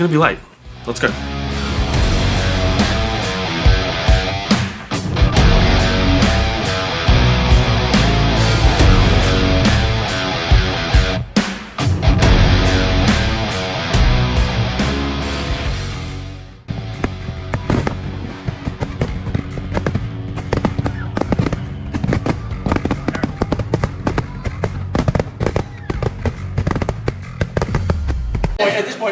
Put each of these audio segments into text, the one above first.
gonna be late. Let's go.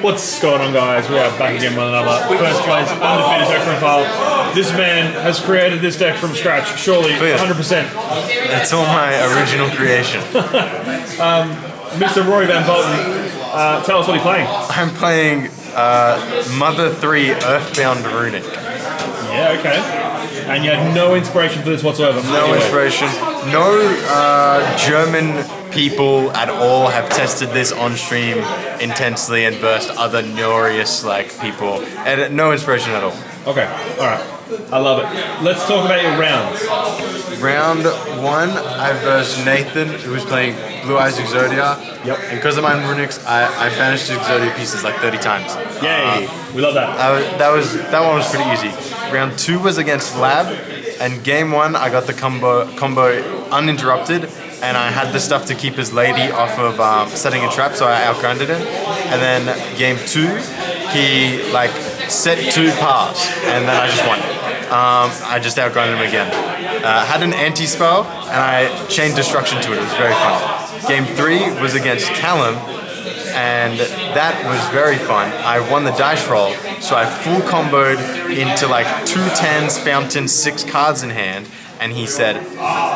What's going on, guys? We are back again with another first place undefeated deck profile. This man has created this deck from scratch, surely 100%. It's all my original creation. Mr. Rory Van Bolton, tell us what you're playing. I'm playing Mother 3 Earthbound Runick. Yeah, okay. And you had no inspiration for this whatsoever? No inspiration. No German people at all have tested this on stream intensely and versed other Norius people. And no inspiration at all. Okay, alright. I love it. Let's talk about your rounds. Round 1, I versed Nathan, who was playing Blue Eyes Exodia. Yep. And because of my Runicks, I banished Exodia pieces like 30 times. Yay! We love that. That one was pretty easy. Round 2 was against Lab, and game 1 I got the combo uninterrupted, and I had the stuff to keep his lady off of setting a trap, so I outgrinded him. And then game 2, he set 2 paths, and then I just won. I just outgrinded him again. Had an anti-spell, and I chained destruction to it. It was very fun. Game 3 was against Callum, and that was very fun. I won the dice roll, so I full comboed into 2 10s, fountain, 6 cards in hand, and he said,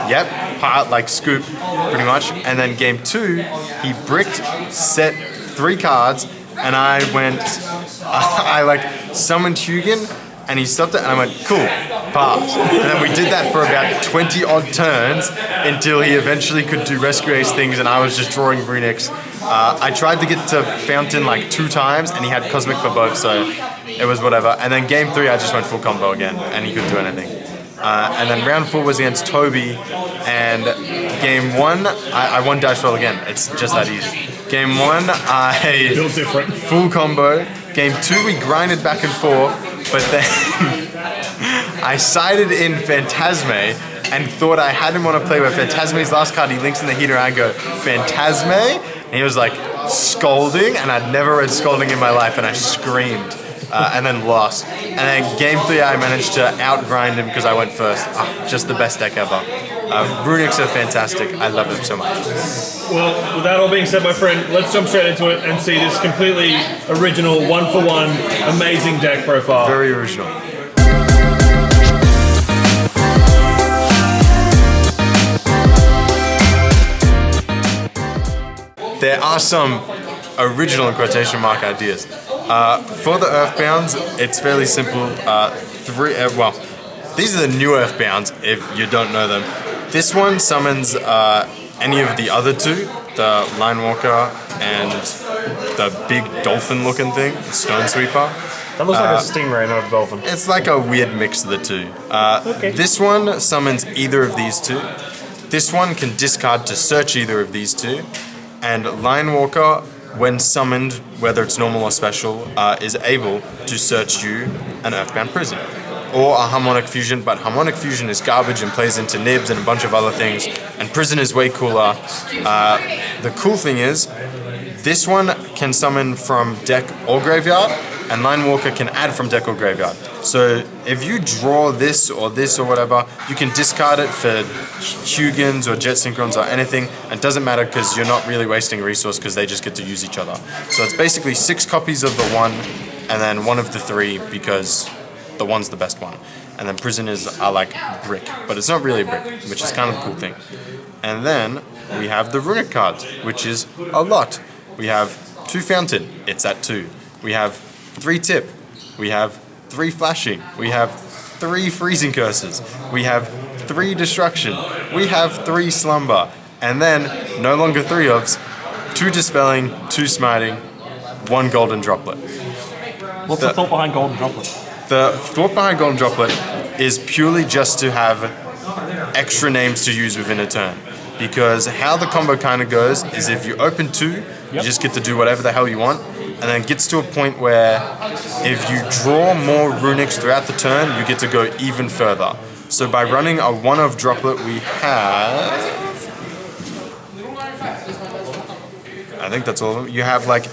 yep, part, scoop, pretty much. And then game 2, he bricked, set 3 cards, and I went, I summoned Hugin, and he stopped it, and I went, cool, pass. And then we did that for about 20 odd turns until he eventually could do Rescue Ace things, and I was just drawing Runicks. I tried to get to Fountain 2 times, and he had Cosmic for both, so it was whatever. And then game 3, I just went full combo again, and he couldn't do anything. And then round 4 was against Toby, and game 1, I won dice roll again. It's just that easy. Game 1, I Built different. Full combo. Game 2, we grinded back and forth, but then I sided in Phantasme and thought I had him on a play where Phantasme's last card, he links in the heater, and I go, Phantasme? And he was scolding, and I'd never read scolding in my life, and I screamed. And then lost. And then game 3, I managed to outgrind him because I went first. Just the best deck ever. Runicks are fantastic. I love them so much. Well, with that all being said, my friend, let's jump straight into it and see this completely original, one-for-one, amazing deck profile. Very original. There are some original in quotation mark ideas. For the Earthbounds, it's fairly simple. These are the new Earthbounds if you don't know them. This one summons any of the other 2, the Linewalker and the big dolphin-looking thing, the Stone Sweeper. That looks like a stingray, not a dolphin. It's like a weird mix of the 2. Okay. This one summons either of these 2. This one can discard to search either of these 2. And Linewalker, when summoned, whether it's normal or special, is able to search you an Earthbound Prison. Or a Harmonic Fusion, but Harmonic Fusion is garbage and plays into Nibs and a bunch of other things, and Prison is way cooler. The cool thing is, this one can summon from deck or graveyard, and Linewalker can add from deck or graveyard. So if you draw this or whatever, you can discard it for Hugins or Jet Synchrons or anything. It doesn't matter because you're not really wasting resource because they just get to use each other. So it's basically 6 copies of the 1 and then 1 of the 3 because the 1's the best one. And then Prisoners are like brick, but it's not really a brick, which is kind of a cool thing. And then we have the Runick cards, which is a lot. We have 2 Fountain, it's at 2. We have 3 Tip. We have 3 Flashing. We have 3 Freezing Curses. We have 3 Destruction. We have 3 Slumber. And then, no longer 3 ofs, 2 Dispelling, 2 Smiting, 1 Golden Droplet. What's the thought behind Golden Droplet? The thought behind Golden Droplet is purely just to have extra names to use within a turn. Because how the combo kind of goes is if you open 2, you just get to do whatever the hell you want. and then it gets to a point where if you draw more Runicks throughout the turn, you get to go even further. So by running a 1 of droplet, we have... I think that's all of them. You have like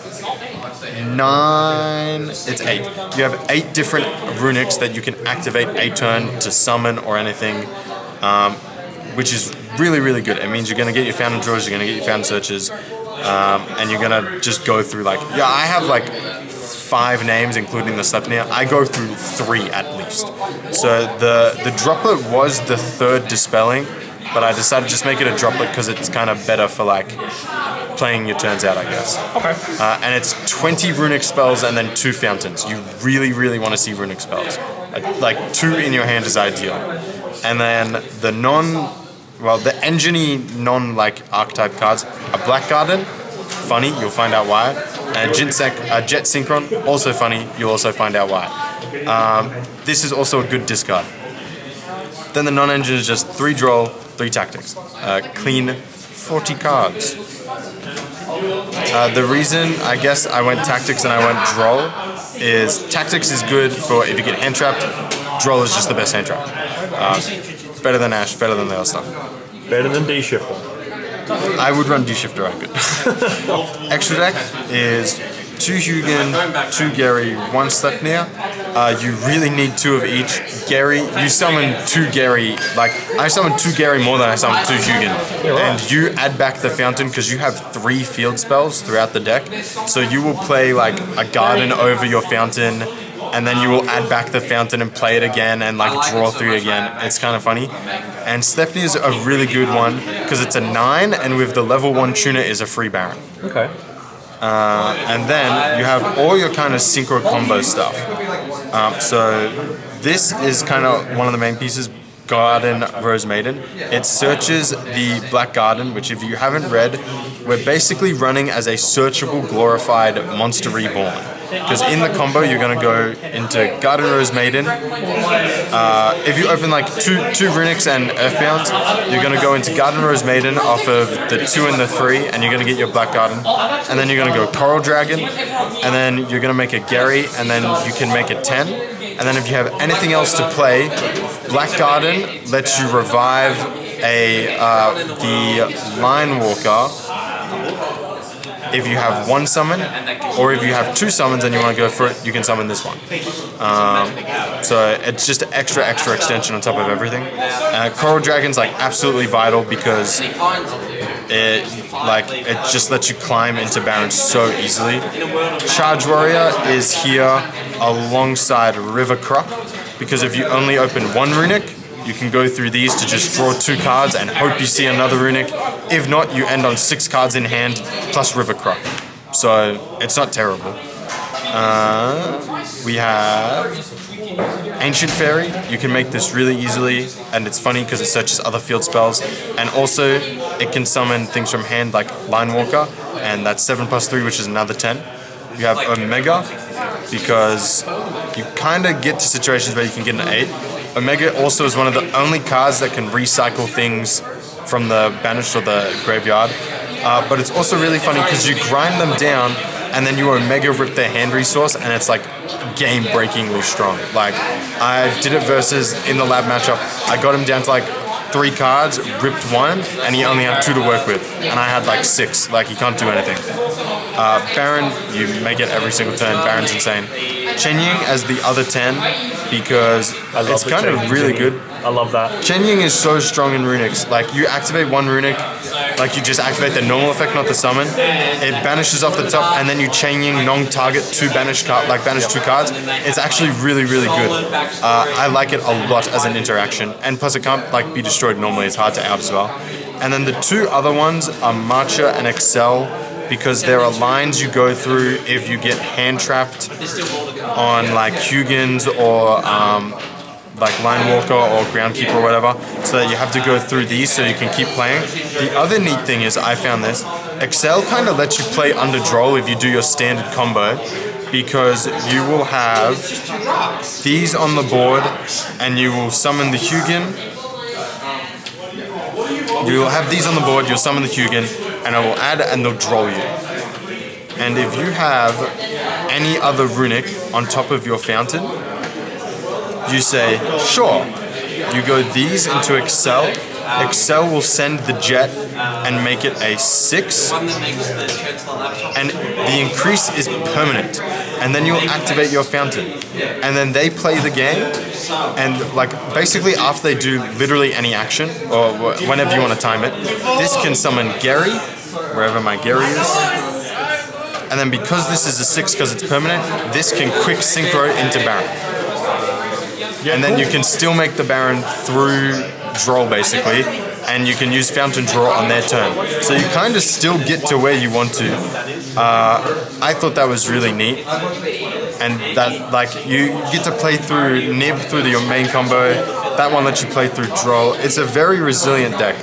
9... It's 8. You have 8 different Runicks that you can activate a turn to summon or anything, which is really, really good. It means you're going to get your fountain drawers, you're going to get your fountain searches, and you're going to just go through like... Yeah, I have like 5 names, including the Sleipnir. I go through 3 at least. So the droplet was the 3rd dispelling, but I decided to just make it a droplet because it's kind of better for like playing your turns out, I guess. Okay. And it's 20 Runick spells and then 2 fountains. You really, really want to see Runick spells. Like 2 in your hand is ideal. And then the the engine-y like archetype cards, a Black Garden, funny, you'll find out why. And Jet Synchron, also funny, you'll also find out why. This is also a good discard. Then the non-engine is just 3 draw, 3 tactics. Clean 40 cards. The reason I guess I went tactics and I went droll is tactics is good for if you get hand trapped. Droll is just the best hand trap. Better than Ashe, better than the other stuff. Better than D-Shifter. I would run D-Shifter, I could. Extra deck is 2 Hugin, 2 Gary, 1 Sleipnir. You really need 2 of each. Gary, you summon 2 Gary, like I summon 2 Gary more than I summon 2 Hugin. Yeah, right. And you add back the fountain because you have 3 field spells throughout the deck. So you will play like a garden over your fountain, and then you will add back the fountain and play it again and like draw 3 again. It's kind of funny. And Sleipnir is a really good one because it's a 9, and with the level 1 tuner is a free Baron. Okay. And then you have all your kind of synchro combo stuff. So this is kind of one of the main pieces, Garden Rose Maiden. It searches the Black Garden, which if you haven't read, we're basically running as a searchable glorified Monster Reborn. Because in the combo you're going to go into Garden Rose Maiden. If you open like two Runicks and Earthbound, you're going to go into Garden Rose Maiden off of the 2 and the 3, and you're going to get your Black Garden. And then you're going to go Coral Dragon, and then you're going to make a Gary, and then you can make a 10. And then if you have anything else to play, Black Garden lets you revive the Line Walker if you have 1 summon, or if you have 2 summons and you want to go for it, you can summon this one. So it's just an extra extension on top of everything. Coral Dragon's like absolutely vital because it just lets you climb into Barons so easily. Charge Warrior is here alongside River Crop, because if you only open 1 Runick, you can go through these to just draw 2 cards and hope you see another Runick. If not, you end on 6 cards in hand plus River Crop. So it's not terrible. We have Ancient Fairy. You can make this really easily, and it's funny because it searches other field spells, and also it can summon things from hand like Line Walker, and that's 7+3, which is another 10. You have Omega, because you kind of get to situations where you can get an 8. Omega also is one of the only cards that can recycle things from the banished or the graveyard. But it's also really funny because you grind them down and then you Omega rip their hand resource, and it's like game-breakingly strong. Like, I did it versus in the lab matchup. I got him down to like 3 cards, ripped 1, and he only had 2 to work with. And I had like 6. Like, he can't do anything. Baron, you make it every single turn. Baron's insane. Chen Ying as the other 10 because it's kind of really good. I love that. Chen Ying is so strong in Runicks. Like, you activate 1 Runick, like you just activate the normal effect, not the summon. It banishes off the top, and then you Chen Ying non-target 2 banish 2 cards. It's actually really, really good. I like it a lot as an interaction, and plus it can't like be destroyed normally. It's hard to out as well. And then the 2 other ones are Marcher and Excel, because there are lines you go through if you get hand trapped on like Hugins or like Line Walker or Groundkeeper or whatever, so that you have to go through these so you can keep playing. The other neat thing is, I found this, Excel kind of lets you play under Droll if you do your standard combo, because you will have these on the board and you will summon the Hugin. You will have these on the board, you'll summon the Hugin, and I will add and they'll draw you. And if you have any other Runick on top of your fountain, you say, sure. You go these into Excel. Excel will send the jet and make it a 6. And the increase is permanent. And then you'll activate your fountain. And then they play the game. And like basically after they do literally any action, or whenever you want to time it, this can summon Gary, wherever my Gary is. And then because this is a 6 because it's permanent, this can quick synchro into Baron. And then you can still make the Baron through Droll basically, and you can use Fountain Draw on their turn. So you kind of still get to where you want to. I thought that was really neat. And that like you get to play through Nib through your main combo. That one lets you play through Droll. It's a very resilient deck.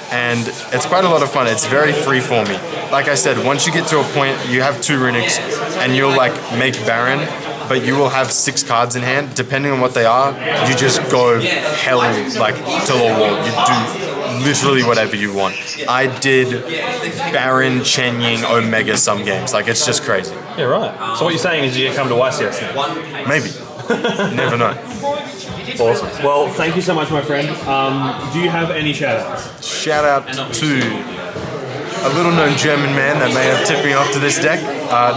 And it's quite a lot of fun. It's very freeformy. Like I said, once you get to a point, you have 2 Runicks, and you'll like make Baron, but you will have 6 cards in hand. Depending on what they are, you just go hell like to the wall. You do literally whatever you want. I did Baron, Chen Ying, Omega some games. Like it's just crazy. Yeah, right. So what you're saying is you come to YCS now? Maybe. Never know. Awesome. Well, thank you so much, my friend. Do you have any shout-outs? Shout out to a little known German man that may have tipped me off to this deck,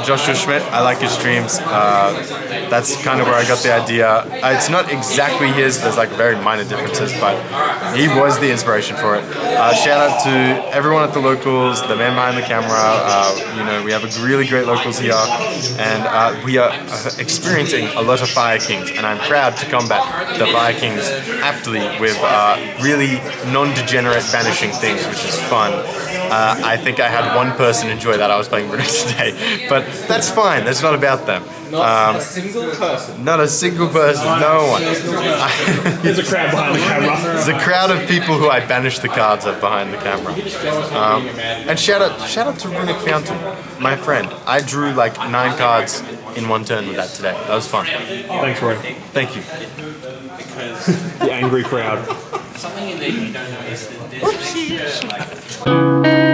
Joshua Schmidt. I like his streams. That's kind of where I got the idea. It's not exactly his, there's like very minor differences, but he was the inspiration for it. Shout out to everyone at the locals, the man behind the camera. You know, we have a really great locals here, and we are experiencing a lot of Fire Kings, and I'm proud to combat the Fire Kings aptly with really non-degenerate banishing things, which is fun. I think I had one person enjoy that. I was playing Runick today, but that's fine. That's not about them. Not a single person. Not a single person. No one. There's a crowd behind the camera. There's a crowd of people who I banished the cards of behind the camera. And shout out to Runick Fountain, my friend. I drew like 9 cards in one turn with that today. That was fun. Thanks, Roy. Thank you. The angry crowd. Something in there you don't know is that there's